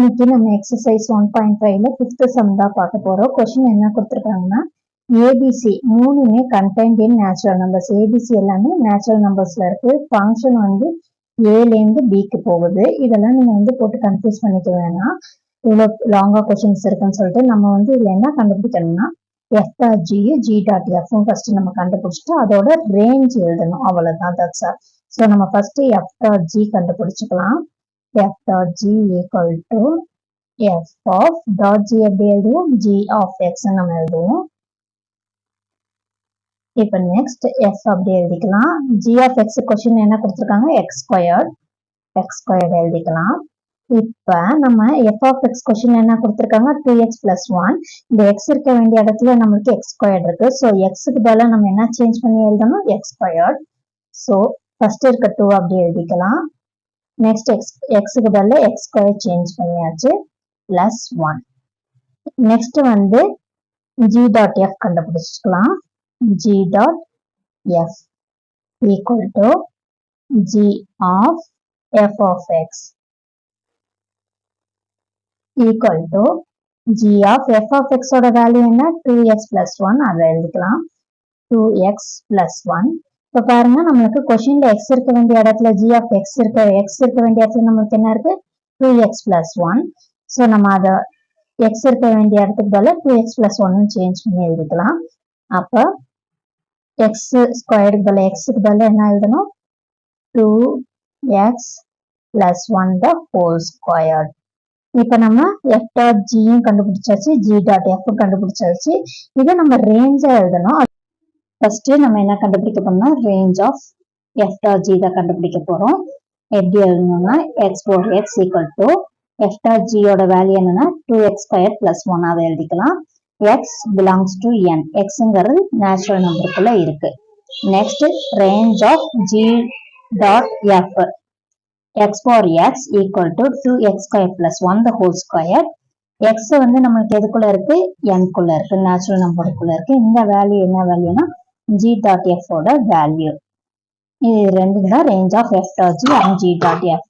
இன்னைக்கு நம்ம exercise 1.5ல 5th some தான் பார்க்க போறோம். கொஸ்டின் என்ன கொடுத்துருக்காங்கன்னா, ஏபிசி மூணுமே கண்டெய்ன்ட் இன் நேச்சுரல் நம்பர்ஸ். ஏபிசி எல்லாமே நேச்சுரல் நம்பர்ஸ்ல இருக்கு. ஃபங்க்ஷன் வந்து ஏலேருந்து பிக்கு போகுது. இதெல்லாம் நீங்க வந்து போட்டு கன்ஃபியூஸ் பண்ணிக்க வேணாம். இவ்வளோ லாங்கா கொஸ்டின்ஸ் இருக்குன்னு சொல்லிட்டு நம்ம வந்து இதுல என்ன கண்டுபிடிக்கணும்னா, F dot G G dot எஃப்னு ஃபர்ஸ்ட் நம்ம கண்டுபிடிச்சிட்டு அதோட ரேஞ்ச் எழுதணும். அவ்வளவுதான். That's all. ஸோ நம்ம ஃபர்ஸ்ட் எஃப் டாட் ஜி கண்டுபிடிச்சிக்கலாம். f dot g equal to f of dot g எப்படி எழுதுவோம்? g of x நம்ம எழுதுவோம். இப்போ நெக்ஸ்ட் f அப்படி எழுதிக்கலாம். g of x கொஸ்டின் என்ன கொடுத்துருக்காங்க? x squared எழுதிக்கலாம். இப்போ நம்ம f of x கொஸ்டின் என்ன கொடுத்துருக்காங்க? 2x plus 1. இந்த x இருக்க வேண்டிய இடத்துல நம்மளுக்கு x squared இருக்கு. ஸோ xக்கு பதிலாக நம்ம என்ன சேஞ்ச் பண்ணி எழுதணும்? x squared. ஸோ ஃபர்ஸ்ட் இருக்க 2 அப்படி எழுதிக்கலாம். நெக்ஸ்ட் எக்ஸுக்கு பதில் எக்ஸ் ஸ்கொயர் சேஞ்ச் பண்ணியாச்சு பிளஸ் 1. நெக்ஸ்ட் வந்து ஜி டாட் எஃப் கண்டுபிடிச்சிக்கலாம். G dot F equal to G of F of X equal to G of F of எக்ஸோட வேல்யூ என்ன? 2x plus 1. அதை எழுதிக்கலாம். 2x plus 1. இப்போ பாருங்க, நம்மளுக்கு கொஸ்டின்ல எக்ஸ் இருக்க வேண்டிய இடத்துல ஜி ஆஃப் எக்ஸ் இருக்க வேண்டிய இடத்துல நம்மளுக்கு என்ன இருக்கு? 2x plus 1. ஸோ நம்ம அதை எக்ஸ் இருக்க வேண்டிய இடத்துக்கு பதில் 2x plus 1 சேஞ்ச் பண்ணி எழுதிக்கலாம். அப்போ எக்ஸ் ஸ்கொயருக்கு பதில் எக்ஸுக்கு பதில் என்ன எழுதணும்? 2x plus 1 the whole squared. இப்போ நம்ம எஃப் டாட் ஜியும் கண்டுபிடிச்சாச்சு, ஜி டாட் எஃப் கண்டுபிடிச்சாச்சு. இதை நம்ம ரேஞ்சா எழுதணும். ஃபர்ஸ்ட் நம்ம என்ன கண்டுபிடிக்க போறோம்னா, range of F dot G தான் கண்டுபிடிக்க போறோம். எப்படி எழுதணும்னா, X over X equal to F dot ஜியோட வேல்யூ என்னன்னா 2x ஸ்கொயர் பிளஸ் 1. அதை எழுதிக்கலாம். X belongs to N. எக்ஸ்ங்கிறது நேச்சுரல் நம்பருக்குள்ள இருக்கு. Next range of G dot F X over X equal to 2x square plus 1 the whole square. X வந்து நம்மளுக்கு எதுக்குள்ள இருக்கு? என்குள்ள இருக்கு, நேச்சுரல் நம்பருக்குள்ள இருக்கு. இந்த வேல்யூ என்ன வேல்யூனா g dot f ஓட வேல்யூ. இது ரெண்டு தான் range of f dot g and g dot f.